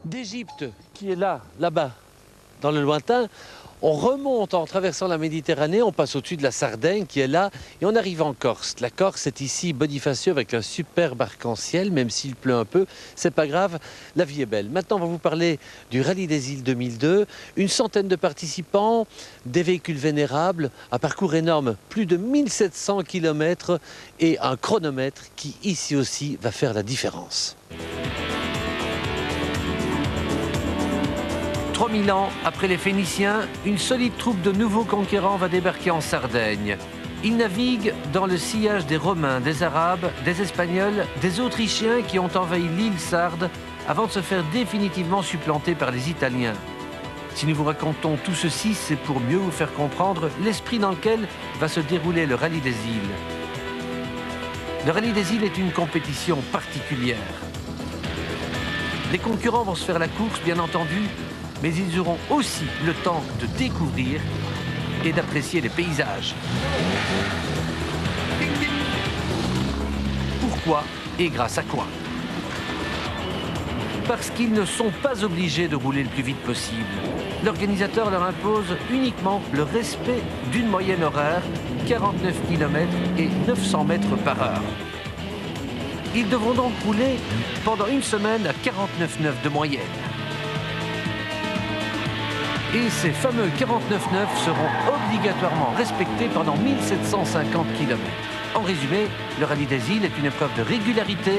d'Égypte qui est là, là-bas, dans le lointain. On remonte en traversant la Méditerranée, on passe au-dessus de la Sardaigne qui est là et on arrive en Corse. La Corse est ici Bonifacio avec un superbe arc-en-ciel, même s'il pleut un peu, c'est pas grave, la vie est belle. Maintenant, on va vous parler du Rallye des Îles 2002. Une centaine de participants, des véhicules vénérables, un parcours énorme, plus de 1700 km et un chronomètre qui ici aussi va faire la différence. 3000 ans après les Phéniciens, une solide troupe de nouveaux conquérants va débarquer en Sardaigne. Ils naviguent dans le sillage des Romains, des Arabes, des Espagnols, des Autrichiens qui ont envahi l'île sarde avant de se faire définitivement supplanter par les Italiens. Si nous vous racontons tout ceci, c'est pour mieux vous faire comprendre l'esprit dans lequel va se dérouler le Rallye des Îles. Le Rallye des Îles est une compétition particulière. Les concurrents vont se faire la course, bien entendu, mais ils auront aussi le temps de découvrir et d'apprécier les paysages. Pourquoi et grâce à quoi? Parce qu'ils ne sont pas obligés de rouler le plus vite possible. L'organisateur leur impose uniquement le respect d'une moyenne horaire, 49 km et 900 mètres par heure. Ils devront donc rouler pendant une semaine à 49,9 de moyenne. Et ces fameux 49,9 seront obligatoirement respectés pendant 1750 km. En résumé, le Rallye des Îles est une épreuve de régularité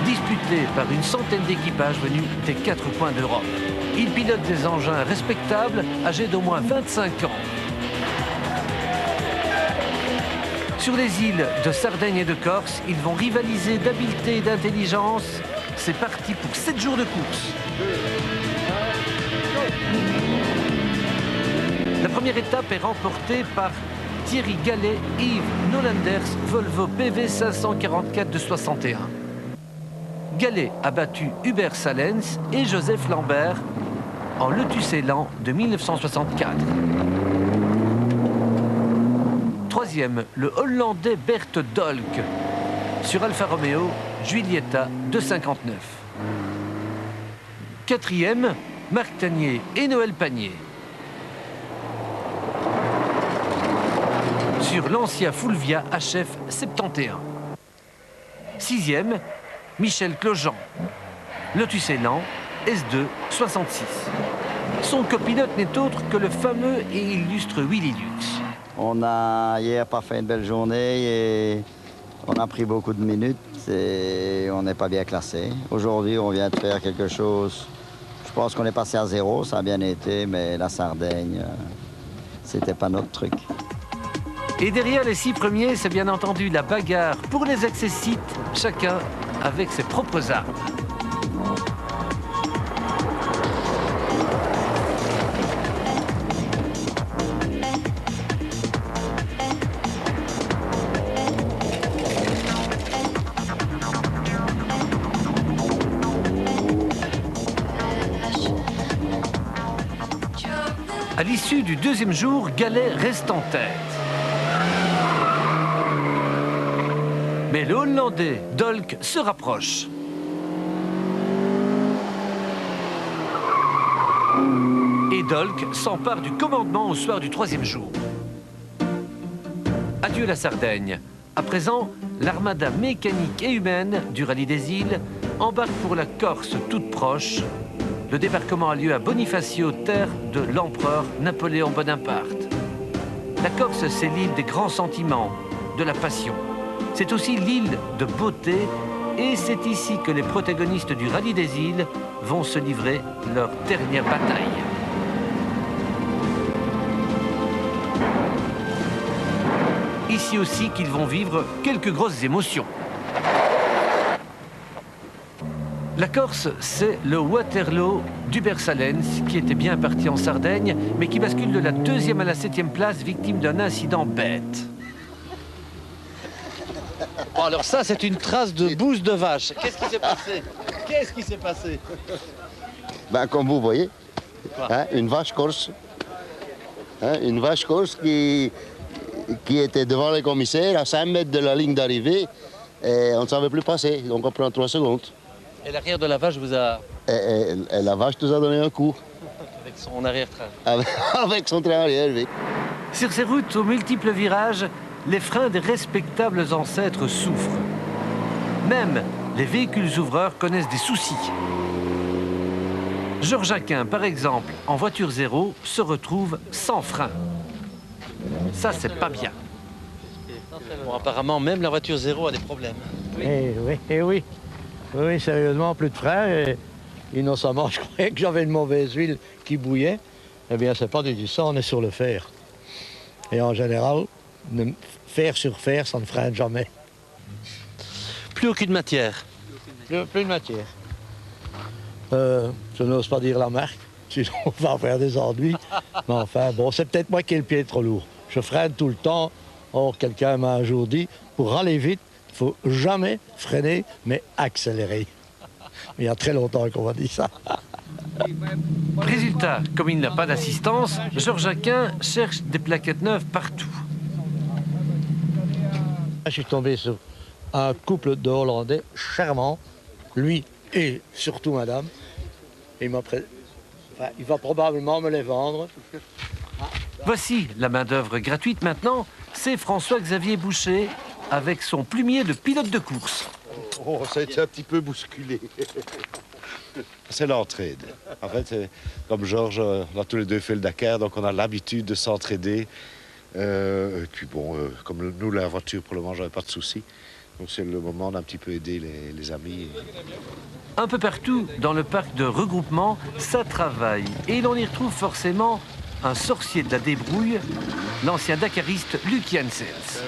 disputée par une centaine d'équipages venus des 4 coins d'Europe. Ils pilotent des engins respectables, âgés d'au moins 25 ans. Sur les îles de Sardaigne et de Corse, ils vont rivaliser d'habileté et d'intelligence. C'est parti pour 7 jours de course. La première étape est remportée par Thierry Gallet, Yves Nolanders, Volvo PV 544 de 61. Gallet a battu Hubert Salens et Joseph Lambert en Lotus Elan de 1964. Troisième, le Hollandais Bert Dolk sur Alfa Romeo Giulietta de 59. Quatrième, Marc Tanier et Noël Panier sur Lancia Fulvia HF 71. Sixième, Michel Clojean, Lotus Elan S2 66. Son copilote n'est autre que le fameux et illustre Willy Lutz. On a hier pas fait une belle journée et on a pris beaucoup de minutes et on n'est pas bien classé. Aujourd'hui, on vient de faire quelque chose. Je pense qu'on est passé à 0, ça a bien été, mais la Sardaigne, c'était pas notre truc. Et derrière les 6 premiers, c'est bien entendu la bagarre pour les accessites, chacun avec ses propres armes. À l'issue du deuxième jour, Gallet reste en tête. Mais le Hollandais Dolk se rapproche. Et Dolk s'empare du commandement au soir du troisième jour. Adieu la Sardaigne. À présent, l'armada mécanique et humaine du Rallye des Îles embarque pour la Corse toute proche. Le débarquement a lieu à Bonifacio, terre de l'empereur Napoléon Bonaparte. La Corse, c'est l'île des grands sentiments, de la passion. C'est aussi l'île de beauté et c'est ici que les protagonistes du Rallye des Îles vont se livrer leur dernière bataille. Ici aussi qu'ils vont vivre quelques grosses émotions. La Corse, c'est le Waterloo d'Hubert Salens, qui était bien parti en Sardaigne, mais qui bascule de la 2e à la 7e place, victime d'un incident bête. Bon, alors ça, c'est une trace de bouse de vache. Qu'est-ce qui s'est passé? Qu'est-ce qui s'est passé? Ben, comme vous voyez, hein, une vache corse. Hein, une vache corse qui était devant les commissaires à 5 mètres de la ligne d'arrivée et on ne savait plus passer, donc on prend 3 secondes. Et l'arrière de la vache vous a... Et la vache nous a donné un coup. Avec son arrière-train. Avec son train arrière, oui. Sur ces routes aux multiples virages, les freins des respectables ancêtres souffrent. Même les véhicules ouvreurs connaissent des soucis. Georges Aquin, par exemple, en voiture zéro, se retrouve sans frein. Ça, c'est pas bien. Bon, apparemment, même la voiture zéro a des problèmes. Oui. Oui, sérieusement, plus de frein. Et innocemment, je croyais que j'avais une mauvaise huile qui bouillait. Eh bien, c'est pas du tout ça, on est sur le fer. Et en général, fer sur fer, ça ne freine jamais. Plus aucune matière. Plus de matière. Je n'ose pas dire la marque, sinon on va en faire des ennuis. Mais enfin, bon, c'est peut-être moi qui ai le pied trop lourd. Je freine tout le temps. Or, quelqu'un m'a un jour dit, pour aller vite, il ne faut jamais freiner, mais accélérer. Il y a très longtemps qu'on m'a dit ça. Résultat, comme il n'a pas d'assistance, Georges Aquin cherche des plaquettes neuves partout. Je suis tombé sur un couple de Hollandais charmants, lui et surtout madame. Il va probablement me les vendre. Voici la main-d'œuvre gratuite maintenant, c'est François-Xavier Boucher avec son plumier de pilote de course. Oh, ça a été un petit peu bousculé. C'est l'entraide. En fait, comme Georges, on a tous les deux fait le Dakar, donc on a l'habitude de s'entraider. Et puis bon, comme nous, la voiture, pour le moment, j'avais pas de soucis. Donc c'est le moment d'un petit peu aider les amis. Un peu partout dans le parc de regroupement, ça travaille. Et l'on y retrouve forcément un sorcier de la débrouille, l'ancien dakariste Luc Janssens.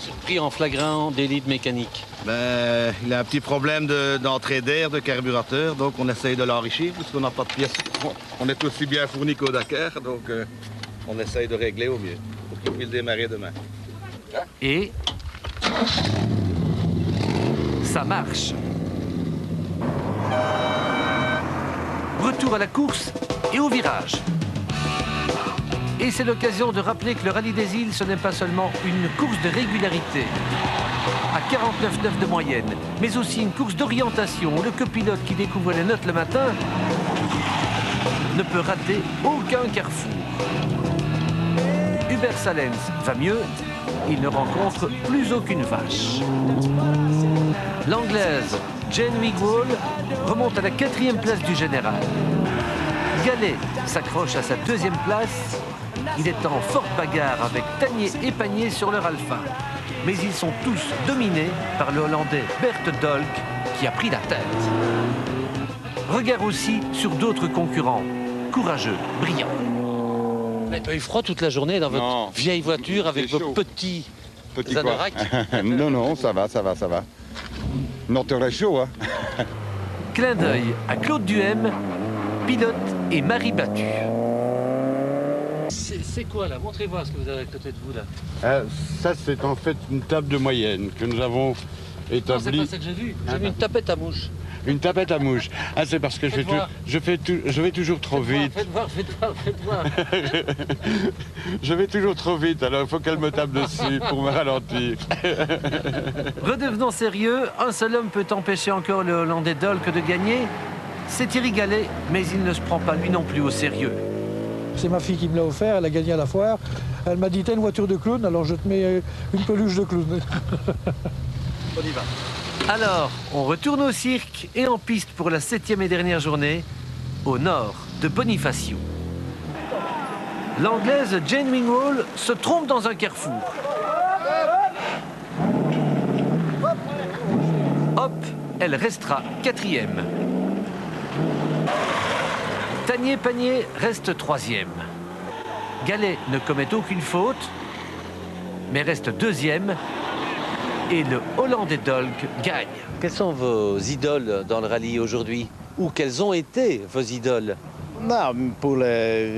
Surpris en flagrant délit de mécanique. Ben, il a un petit problème d'entrée d'air, de carburateur, donc on essaye de l'enrichir, puisqu'on n'a pas de pièces. On est aussi bien fourni qu'au Dakar, donc on essaye de régler au mieux, pour qu'il puisse démarrer demain. Et ça marche. Retour à la course et au virage. Et c'est l'occasion de rappeler que le Rallye des Îles, ce n'est pas seulement une course de régularité à 49,9 de moyenne, mais aussi une course d'orientation où le copilote qui découvre les notes le matin ne peut rater aucun carrefour. Hubert Salens va mieux, il ne rencontre plus aucune vache. L'Anglaise Jane Wigwall remonte à la 4e place du général. Gallet s'accroche à sa 2e place. Il est en forte bagarre avec Tanier et Panier sur leur Alpha. Mais ils sont tous dominés par le Hollandais Bert Dolk qui a pris la tête. Regard aussi sur d'autres concurrents, courageux, brillants. Vous n'avez pas eu froid toute la journée dans votre vieille voiture avec vos petits anoraks? Non, ça va. Non, t'aurais chaud, hein. Clin d'œil à Claude Duhem, pilote et Marie Battu. C'est quoi là? Montrez-moi ce que vous avez à côté de vous là. Ça, c'est en fait une table de moyenne que nous avons établie. C'est pas ça que j'ai vu. J'ai vu une tapette à mouche. Une tapette à mouche. Ah, c'est parce que je vais toujours trop vite. Faites voir. Je vais toujours trop vite, alors il faut qu'elle me tape dessus pour me ralentir. Redevenons sérieux, un seul homme peut empêcher encore le Hollandais Dolk de gagner. C'est Thierry Gallet, mais il ne se prend pas lui non plus au sérieux. C'est ma fille qui me l'a offert, elle a gagné à la foire. Elle m'a dit, t'as une voiture de clown, alors je te mets une peluche de clown. On y va. Alors, on retourne au cirque et en piste pour la 7e et dernière journée, au nord de Bonifacio. L'Anglaise Jane Wigwall se trompe dans un carrefour. Hop, elle restera 4e. Tanier Panier reste 3e. Gallet ne commet aucune faute, mais reste 2e. Et le Hollandais Dolk gagne. Quelles sont vos idoles dans le rallye aujourd'hui? Ou quelles ont été vos idoles? Non, pour le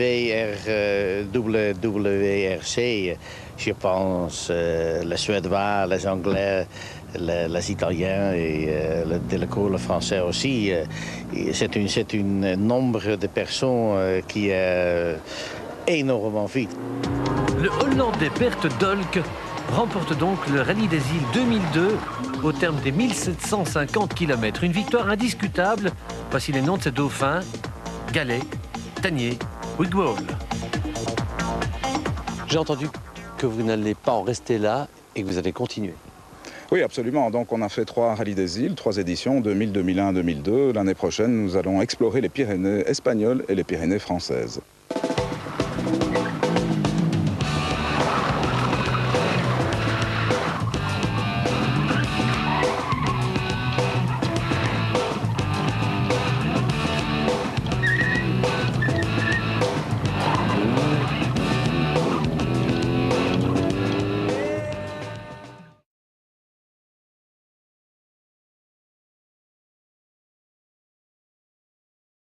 WRC, je pense les Suédois, les Anglais, les Italiens et le français aussi. C'est un nombre de personnes qui est énormément vite. Le Hollandais Bert Dolk remporte donc le Rallye des Îles 2002 au terme des 1750 km. Une victoire indiscutable. Voici les noms de ces dauphins: Gallet, Tanier, Wigwall. J'ai entendu que vous n'allez pas en rester là et que vous allez continuer. Oui, absolument. Donc on a fait 3 rallyes des îles, 3 éditions, 2000, 2001, 2002. L'année prochaine, nous allons explorer les Pyrénées espagnoles et les Pyrénées françaises.